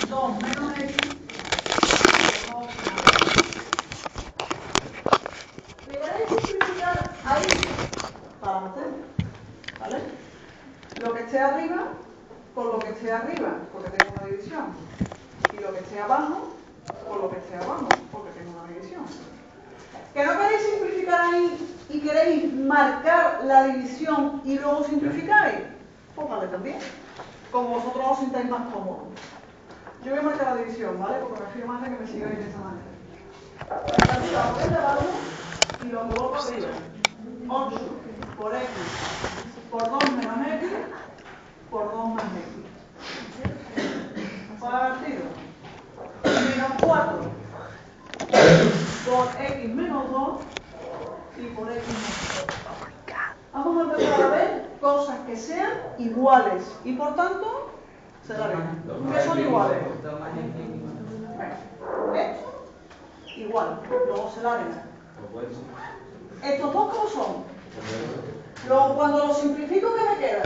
2 menos x. ¿Me queréis simplificar ahí? Para hacer, ¿vale? Lo que esté arriba con lo que esté arriba, porque tengo una división. Y lo que esté abajo con lo que esté abajo, porque tengo una división. ¿Que no queréis simplificar ahí y queréis marcar la división y luego simplificáis? Pues vale también. Como vosotros os sintáis más cómodos. Yo voy a marcar la división, ¿vale? Porque me fío más de que me sigáis de esa manera. Arriba por el de abajo y lo coloco arriba. 8 por x por 2 menos x por 2 más x. Partido. Menos 4 por x menos 2 y por x menos 2. Vamos a empezar a ver cosas que sean iguales y por tanto se la ven. ¿Qué son iguales? Esto, igual, luego se la ven. ¿Estos dos cómo son? Luego cuando los simplifico, ¿qué me queda?